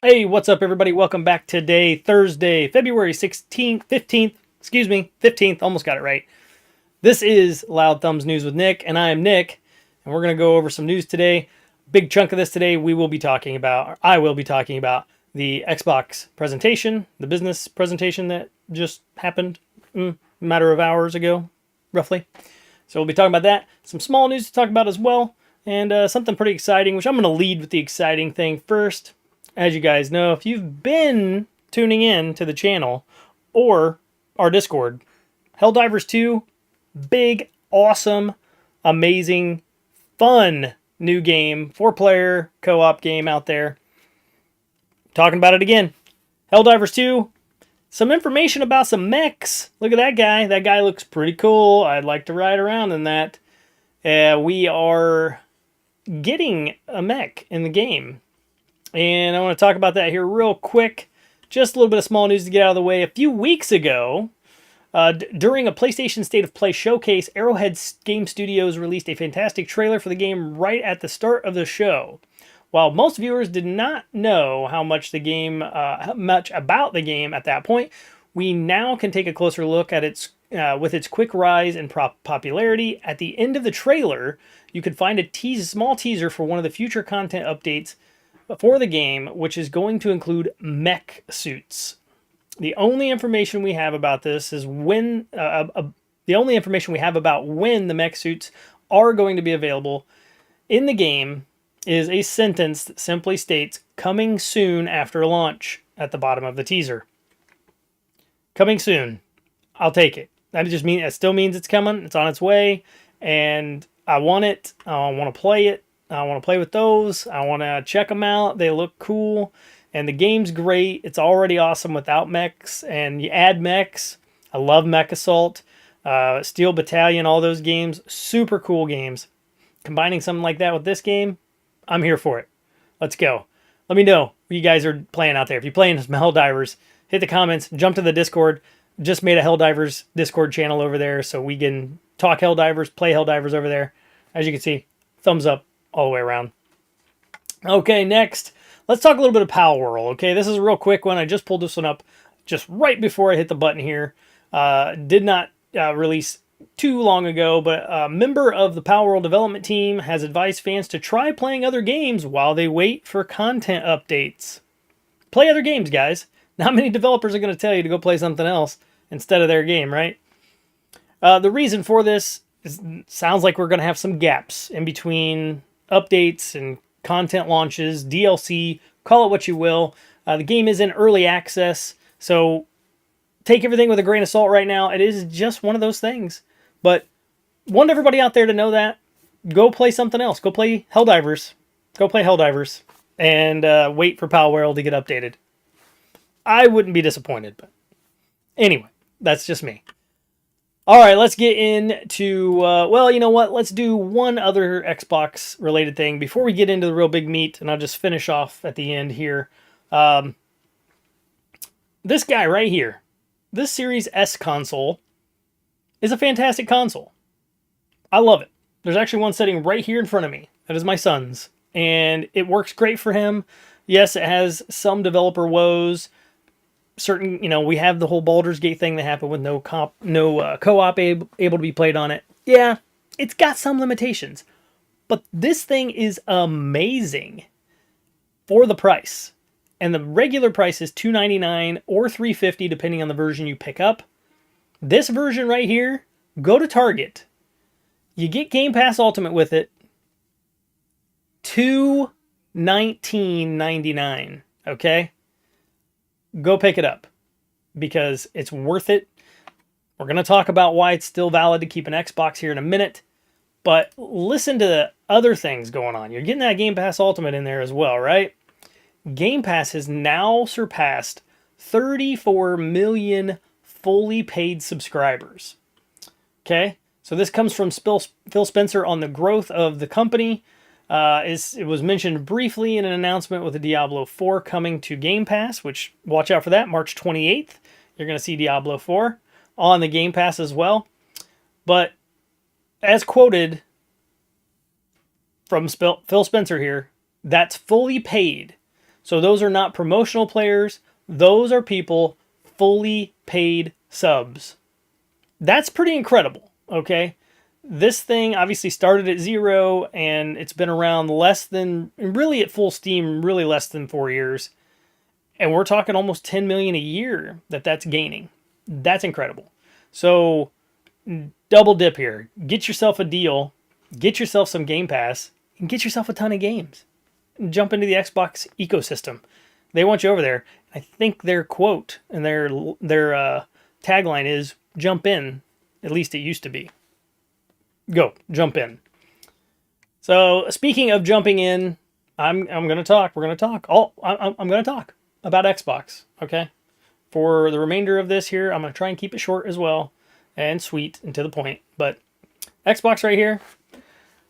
Hey, what's up, everybody? Welcome back today, Thursday, February 16th, 15th, excuse me, 15th, almost got it right. This is Loud Thumbs News with Nick, and I am Nick, and we're going to go over some news today. Big chunk of this today, I will be talking about the Xbox presentation, the business presentation that just happened a matter of hours ago, roughly. So we'll be talking about that. Some small news to talk about as well, and something pretty exciting, which I'm going to lead with the exciting thing first. As you guys know, if you've been tuning in to the channel or our Discord, Helldivers 2, big, awesome, amazing, fun new game, 4-player co-op game out there. Talking about it again. Helldivers 2, some information about some mechs. Look at that guy. That guy looks pretty cool. I'd like to ride around in that. We are getting a mech in the game. And I want to talk about that here real quick. Just a little bit of small news to get out of the way. A few weeks ago, during a PlayStation State of Play showcase, Arrowhead Game Studios released a fantastic trailer for the game right at the start of the show. While most viewers did not know how much about the game at that point, we now can take a closer look at its with its quick rise in popularity. At the end of the trailer, you could find a small teaser for one of the future content updates for the game, which is going to include mech suits. The only information we have about this is when the mech suits are going to be available in the game is a sentence that simply states "coming soon after launch" at the bottom of the teaser. Coming soon. I'll take it. It still means it's coming. It's on its way, and I want it. I want to play it. I want to play with those. I want to check them out. They look cool. And the game's great. It's already awesome without mechs. And you add mechs. I love Mech Assault. Steel Battalion, all those games. Super cool games. Combining something like that with this game, I'm here for it. Let's go. Let me know what you guys are playing out there. If you're playing some Helldivers, hit the comments. Jump to the Discord. Just made a Helldivers Discord channel over there so we can talk Helldivers, play Helldivers over there. As you can see, thumbs up all the way around. Okay, next, let's talk a little bit of Pal World. Okay, this is a real quick one. I just pulled this one up just right before I hit the button here. Did not release too long ago, but a member of the Pal World development team has advised fans to try playing other games while they wait for content updates. Play other games, guys. Not many developers are going to tell you to go play something else instead of their game, right? The reason for this sounds like we're going to have some gaps in between updates and content launches, DLC, call it what you will. The game is in early access, so take everything with a grain of salt right now. It is just one of those things. But want everybody out there to know that. Go play something else. Go play Helldivers. Go play Helldivers. And wait for Pal World to get updated. I wouldn't be disappointed, but anyway, that's just me. All right, let's get into, well, you know what? Let's do one other Xbox-related thing before we get into the real big meat, and I'll just finish off at the end here. This guy right here, this Series S console, is a fantastic console. I love it. There's actually one sitting right here in front of me. That is my son's, and it works great for him. Yes, it has some developer woes. Certain, we have the whole Baldur's Gate thing that happened with no co-op able to be played on it. Yeah, it's got some limitations, but this thing is amazing for the price. And the regular price is $299 or $350 depending on the version you pick up. This version right here, go to Target. You get Game Pass Ultimate with it. $219.99. Okay? Go pick it up because it's worth it. We're going to talk about why it's still valid to keep an Xbox here in a minute, but listen to the other things going on. You're getting that Game Pass Ultimate in there as well, right? Game Pass has now surpassed 34 million fully paid subscribers. Okay? So this comes from Phil Spencer on the growth of the company. It was mentioned briefly in an announcement with the Diablo 4 coming to Game Pass, which, watch out for that, March 28th. You're going to see Diablo 4 on the Game Pass as well. But as quoted from Phil Spencer here, that's fully paid. So those are not promotional players. Those are people fully paid subs. That's pretty incredible, okay? This thing obviously started at 0 and it's been around less than, really at full steam, really less than 4 years. And we're talking almost 10 million a year that's gaining. That's incredible. So double dip here. Get yourself a deal, get yourself some Game Pass, and get yourself a ton of games. Jump into the Xbox ecosystem. They want you over there. I think their quote and their tagline is "Jump in." At least it used to be. Go, jump in. So speaking of jumping in, I'm going to talk. We're going to talk. I'm going to talk about Xbox. Okay. For the remainder of this here, I'm going to try and keep it short as well, and sweet and to the point. But Xbox right here.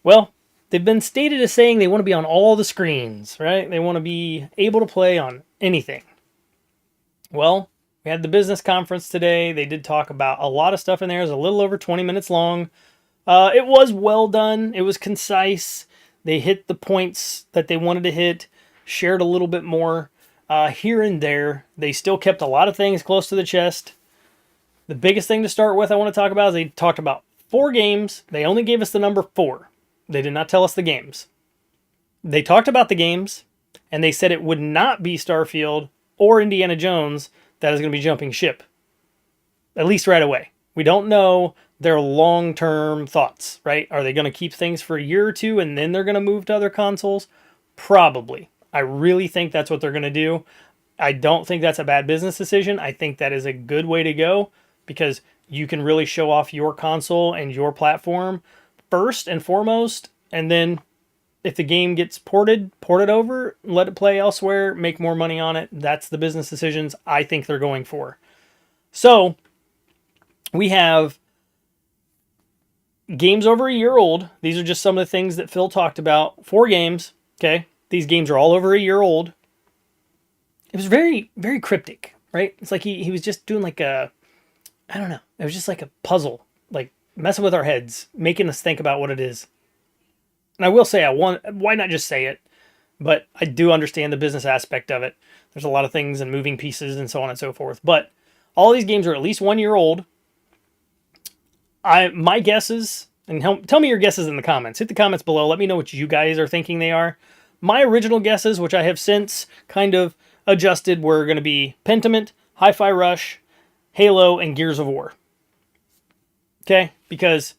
Well, they've been stated as saying they want to be on all the screens, right? They want to be able to play on anything. Well, we had the business conference today. They did talk about a lot of stuff in there. It was a little over 20 minutes long. It was well done. It was concise. They hit the points that they wanted to hit, shared a little bit more here and there. They still kept a lot of things close to the chest. The biggest thing to start with I want to talk about is they talked about 4 games. They only gave us the number 4. They did not tell us the games. They talked about the games, and they said it would not be Starfield or Indiana Jones that is going to be jumping ship. At least right away. We don't know their long-term thoughts, right? Are they going to keep things for a year or two and then they're going to move to other consoles? Probably. I really think that's what they're going to do. I don't think that's a bad business decision. I think that is a good way to go because you can really show off your console and your platform first and foremost, and then if the game gets port it over, let it play elsewhere, make more money on it. That's the business decisions I think they're going for. So we have games over a year old. These are just some of the things that Phil talked about. 4 games, okay? These games are all over a year old. It was very, very cryptic, right? It's like he was just doing like a, I don't know. It was just like a puzzle, like messing with our heads, making us think about what it is. And I will say, why not just say it? But I do understand the business aspect of it. There's a lot of things and moving pieces and so on and so forth. But all these games are at least 1 year old. My guesses, and tell me your guesses in the comments. Hit the comments below. Let me know what you guys are thinking they are. My original guesses, which I have since kind of adjusted, were going to be Pentiment, Hi-Fi Rush, Halo, and Gears of War. Okay? Because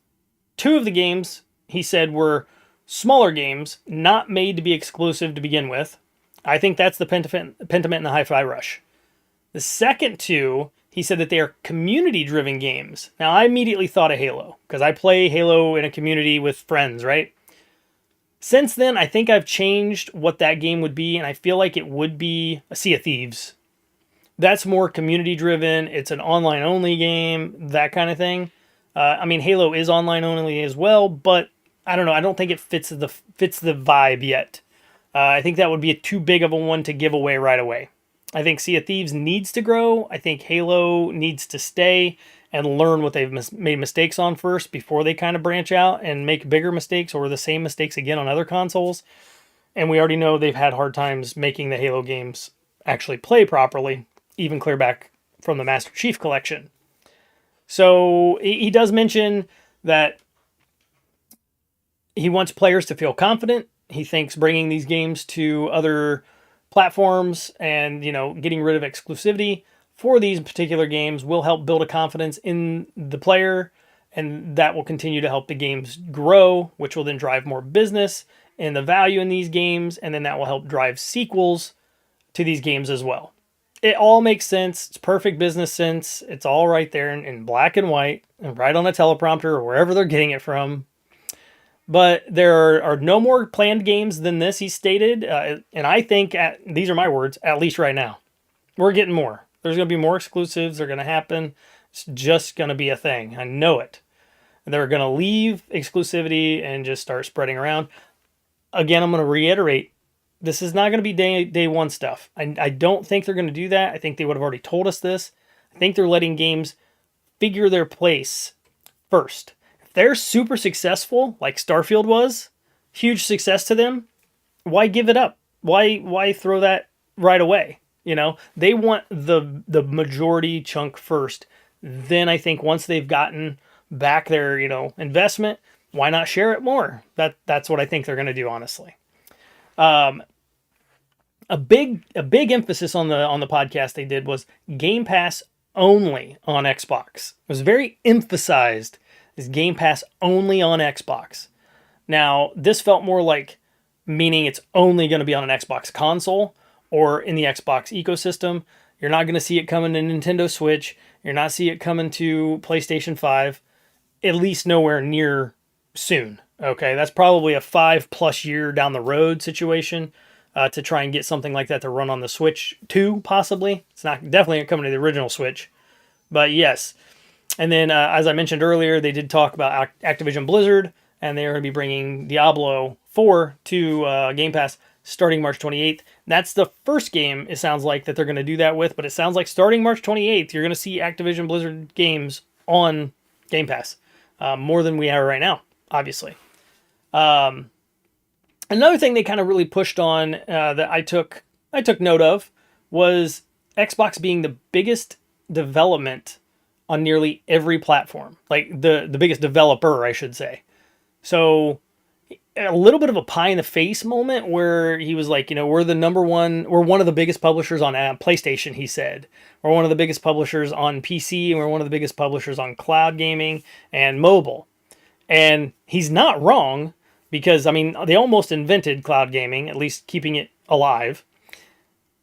2 of the games, he said, were smaller games, not made to be exclusive to begin with. I think that's the Pentiment and the Hi-Fi Rush. The second 2, he said that they are community-driven games. Now, I immediately thought of Halo, because I play Halo in a community with friends, right? Since then, I think I've changed what that game would be, and I feel like it would be a Sea of Thieves. That's more community-driven. It's an online-only game, that kind of thing. I mean, Halo is online-only as well, but I don't know. I don't think it fits the vibe yet. I think that would be too big of a one to give away right away. I think Sea of Thieves needs to grow. I think Halo needs to stay and learn what they've made mistakes on first before they kind of branch out and make bigger mistakes or the same mistakes again on other consoles. And we already know they've had hard times making the Halo games actually play properly, even clear back from the Master Chief Collection. So he does mention that he wants players to feel confident. He thinks bringing these games to other platforms and, getting rid of exclusivity for these particular games will help build a confidence in the player, and that will continue to help the games grow, which will then drive more business and the value in these games, and then that will help drive sequels to these games as well. It all makes sense. It's perfect business sense. It's all right there in black and white and right on a teleprompter or wherever they're getting it from. But there are no more planned games than this, he stated. And I think, these are my words, at least right now. We're getting more. There's going to be more exclusives. They're going to happen. It's just going to be a thing. I know it. They're going to leave exclusivity and just start spreading around. Again, I'm going to reiterate, this is not going to be day one stuff. I don't think they're going to do that. I think they would have already told us this. I think they're letting games figure their place first. If they're super successful, like Starfield was, huge success to them, why give it up? Why throw that right away. You know, they want the majority chunk first. Then I think once they've gotten back their, investment, why not share it more? That's what I think they're going to do, honestly. A big emphasis on the podcast they did was Game Pass only on Xbox. It was very emphasized as Game Pass only on Xbox. Now, this felt more like meaning it's only going to be on an Xbox console or in the Xbox ecosystem. You're not going to see it coming to Nintendo Switch. You're not see it coming to PlayStation 5, at least nowhere near soon. Okay, that's probably a 5+ year down the road situation to try and get something like that to run on the Switch 2, possibly. It's not definitely coming to the original Switch, but yes. And then, as I mentioned earlier, they did talk about Activision Blizzard, and they're going to be bringing Diablo 4 to Game Pass starting March 28th. That's the first game, it sounds like, that they're going to do that with, but it sounds like starting March 28th, you're going to see Activision Blizzard games on Game Pass. More than we have right now, obviously. Another thing they kind of really pushed on that I took note of was Xbox being the biggest development on nearly every platform. Like the biggest developer, I should say. So a little bit of a pie in the face moment where he was like, we're one of the biggest publishers on PlayStation, he said. We're one of the biggest publishers on PC, and we're one of the biggest publishers on cloud gaming and mobile. And he's not wrong, because, they almost invented cloud gaming, at least keeping it alive.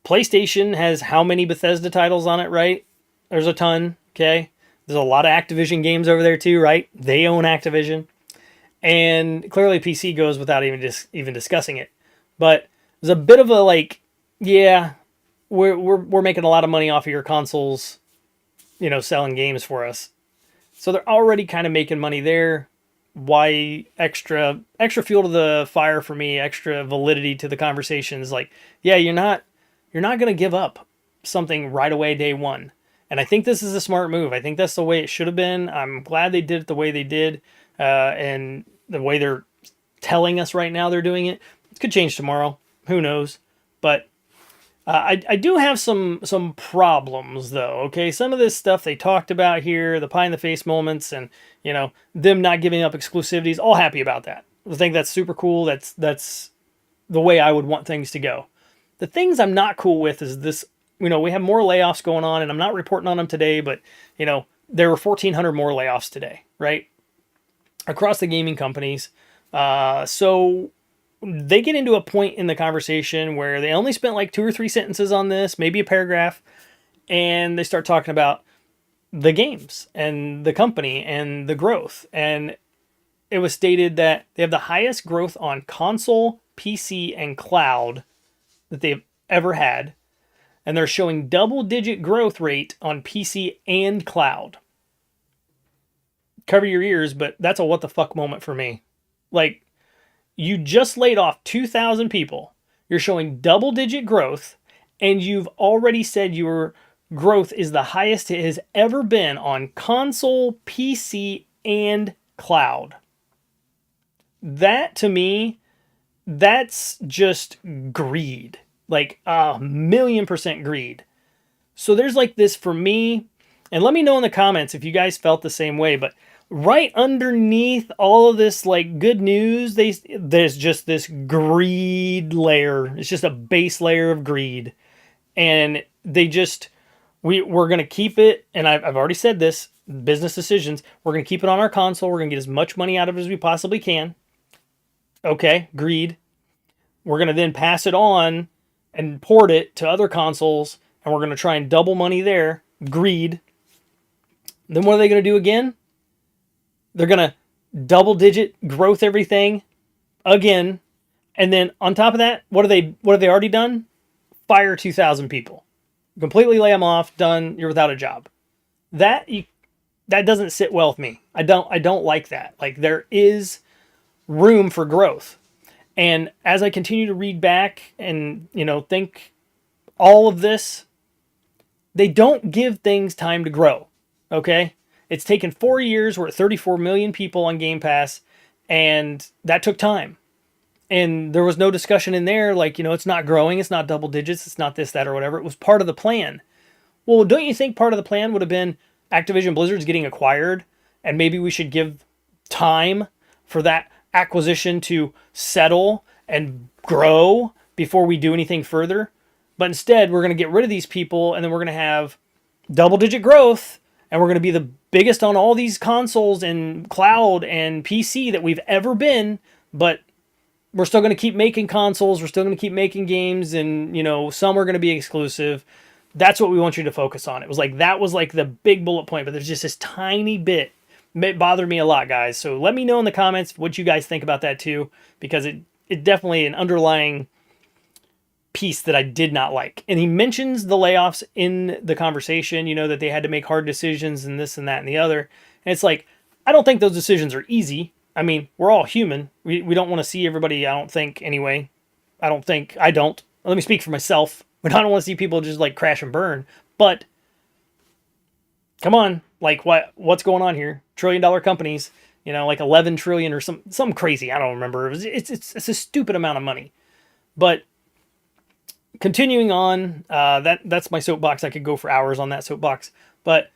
PlayStation has how many Bethesda titles on it, right? There's a ton, okay? There's a lot of Activision games over there too, right? They own Activision. And clearly PC goes without even discussing it. But there's a bit of a yeah, we're making a lot of money off of your consoles, selling games for us. So they're already kind of making money there. Why extra fuel to the fire for me, extra validity to the conversations? Yeah, you're not going to give up something right away day one. And I think this is a smart move. I think that's the way it should have been. I'm glad they did it the way they did. And the way they're telling us right now they're doing it. It could change tomorrow. Who knows? But I do have some problems, though, okay? Some of this stuff they talked about here, the pie-in-the-face moments, and, them not giving up exclusivities, all happy about that. I think that's super cool. That's the way I would want things to go. The things I'm not cool with is this, we have more layoffs going on, and I'm not reporting on them today, but, there were 1,400 more layoffs today, right? Across the gaming companies. So they get into a point in the conversation where they only spent 2 or 3 sentences on this, maybe a paragraph, and they start talking about the games and the company and the growth. And it was stated that they have the highest growth on console, PC, and cloud that they've ever had. And they're showing double-digit growth rate on PC and cloud. Cover your ears, but that's a what the fuck moment for me. You just laid off 2,000 people. You're showing double-digit growth, and you've already said your growth is the highest it has ever been on console, PC, and cloud. That, to me, that's just greed. 1,000,000% greed. So there's this for me, and let me know in the comments if you guys felt the same way, but right underneath all of this good news, there's just this greed layer. It's just a base layer of greed. And we're going to keep it, and I've already said this, business decisions, we're going to keep it on our console. We're going to get as much money out of it as we possibly can. Okay, greed. We're going to then pass it on and port it to other consoles, and we're going to try and double money there. Greed. Then what are they going to do again? They're going to double-digit growth everything again. And then on top of that, what have they already done? Fire 2,000 people. Completely lay them off, done, you're without a job. That doesn't sit well with me. I don't like that. There is room for growth. And as I continue to read back and, think all of this, they don't give things time to grow. Okay? It's taken 4 years. We're at 34 million people on Game Pass, and that took time. And there was no discussion in there like, it's not growing, it's not double digits, it's not this, that, or whatever. It was part of the plan. Well, don't you think part of the plan would have been Activision Blizzard's getting acquired, and maybe we should give time for that acquisition to settle and grow before we do anything further? But instead, we're going to get rid of these people, and then we're going to have double-digit growth, and we're going to be the biggest on all these consoles and cloud and PC that we've ever been, but we're still going to keep making consoles, we're still going to keep making games, and, some are going to be exclusive. That's what we want you to focus on. It was like, that was like the big bullet point, but there's just this tiny bit. It bothered me a lot, guys. So let me know in the comments what you guys think about that too, because it definitely an underlying piece that I did not like. And he mentions the layoffs in the conversation, that they had to make hard decisions and this and that and the other. And it's like, I don't think those decisions are easy. I mean, we're all human. We don't want to see everybody, I don't think, anyway. I don't. Let me speak for myself. I don't want to see people just like crash and burn. But come on, like what's going on here? $1 trillion companies, like 11 trillion or some crazy. I don't remember. It's a stupid amount of money. But continuing on, that's my soapbox. I could go for hours on that soapbox. But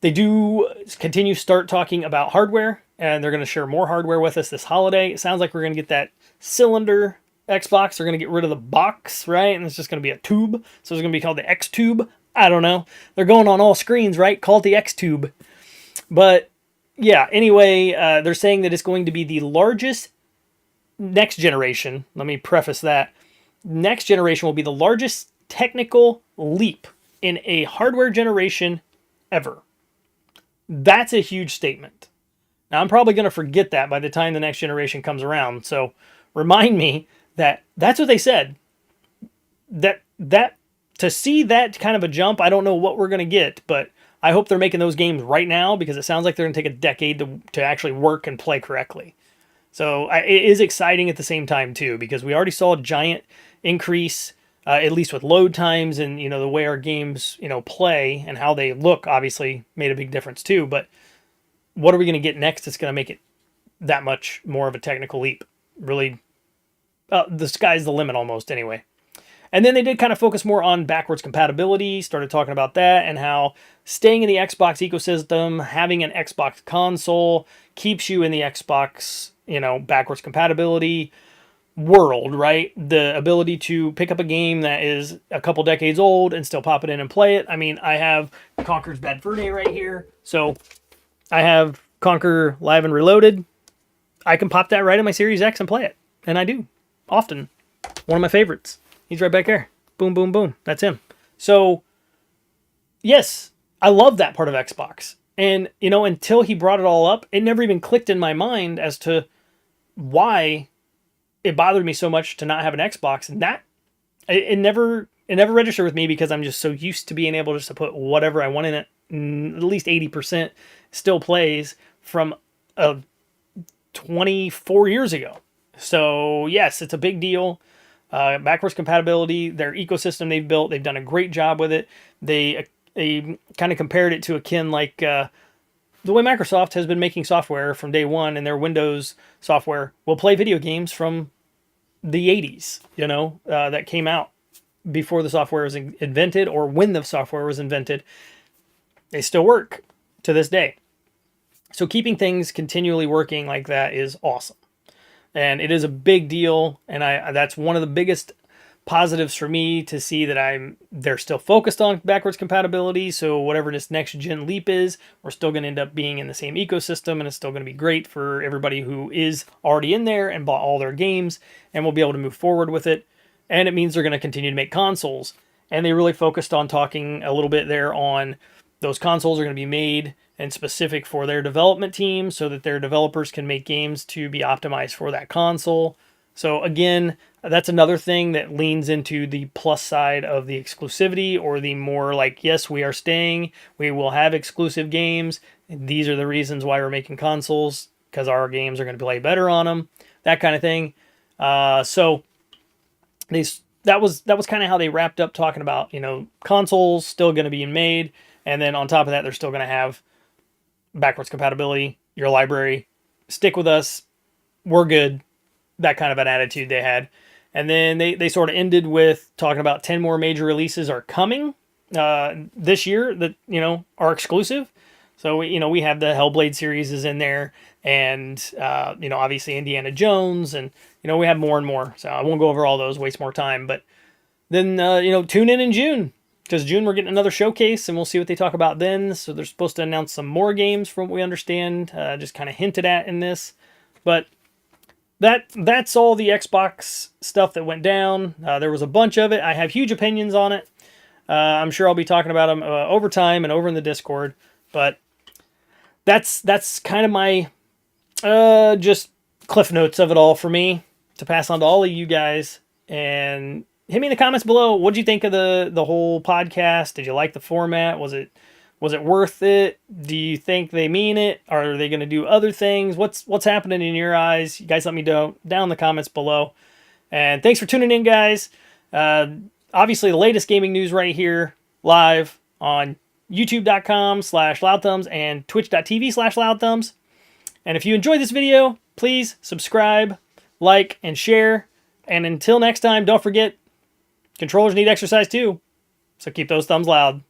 they do start talking about hardware, and they're going to share more hardware with us this holiday. It sounds like we're going to get that cylinder Xbox. They're going to get rid of the box, right? And it's just going to be a tube. So it's going to be called the X Tube. I don't know. They're going on all screens, right? Call it the X Tube. But yeah, anyway, they're saying that it's going to be the largest next generation. Let me preface that. Next generation will be the largest technical leap in a hardware generation ever. That's a huge statement. Now, I'm probably going to forget that by the time the next generation comes around. So remind me that's what they said. That to see that kind of a jump, I don't know what we're going to get, but I hope they're making those games right now, because it sounds like they're going to take a decade to actually work and play correctly. So it is exciting at the same time too, because we already saw a giant increase, at least with load times and the way our games play and how they look. Obviously made a big difference too. But what are we going to get next that's going to make it that much more of a technical leap? Really, the sky's the limit almost anyway. And then they did kind of focus more on backwards compatibility, started talking about that and how staying in the Xbox ecosystem, having an Xbox console keeps you in the Xbox, backwards compatibility world, right? The ability to pick up a game that is a couple decades old and still pop it in and play it. I mean, I have Conker's Bad Fur Day right here. So I have Conker Live and Reloaded. I can pop that right in my Series X and play it. And I do. Often. One of my favorites. He's right back there. Boom, boom, boom. That's him. So, yes, I love that part of Xbox. And, until he brought it all up, it never even clicked in my mind as to why it bothered me so much to not have an Xbox. And that, it never registered with me, because I'm just so used to being able just to put whatever I want in it. At least 80% still plays from 24 years ago. So, yes, it's a big deal. Backwards compatibility, their ecosystem they've built, they've done a great job with it. They kind of compared it to akin like the way Microsoft has been making software from day one, and their Windows software will play video games from the 80s, that came out before the software was invented, or when the software was invented. They still work to this day. So keeping things continually working like that is awesome. And it is a big deal, and that's one of the biggest positives for me, to see that they're still focused on backwards compatibility. So whatever this next gen leap is, we're still going to end up being in the same ecosystem, and it's still going to be great for everybody who is already in there and bought all their games, and we'll be able to move forward with it. And it means they're going to continue to make consoles. And they really focused on talking a little bit there on those consoles are going to be made and specific for their development team, so that their developers can make games to be optimized for that console. So again, that's another thing that leans into the plus side of the exclusivity, or the more like, yes, we are staying, we will have exclusive games. These are the reasons why we're making consoles, because our games are going to play better on them, that kind of thing. So that was kind of how they wrapped up talking about, consoles still going to be made. And then on top of that, they're still going to have backwards compatibility, your library. Stick with us. We're good. that kind of an attitude they had. And then they sort of ended with talking about 10 more major releases are coming this year that, are exclusive. So, we have the Hellblade series is in there, and, obviously Indiana Jones, and, we have more and more. So I won't go over all those, waste more time. But then, tune in June, because June we're getting another showcase, and we'll see what they talk about then. So they're supposed to announce some more games from what we understand, just kind of hinted at in this. But that's all the Xbox stuff that went down. There was a bunch of it. I have huge opinions on it. I'm sure I'll be talking about them over time and over in the Discord. But that's kind of my just cliff notes of it all for me to pass on to all of you guys. And hit me in the comments below. What did you think of the whole podcast? Did you like the format? Was it worth it? Do you think they mean it? Are they going to do other things? What's happening in your eyes? You guys let me know down in the comments below. And thanks for tuning in, guys. Obviously, the latest gaming news right here, live on youtube.com/loudthumbs and twitch.tv/loudthumbs. And if you enjoyed this video, please subscribe, like, and share. And until next time, don't forget, controllers need exercise too. So keep those thumbs loud.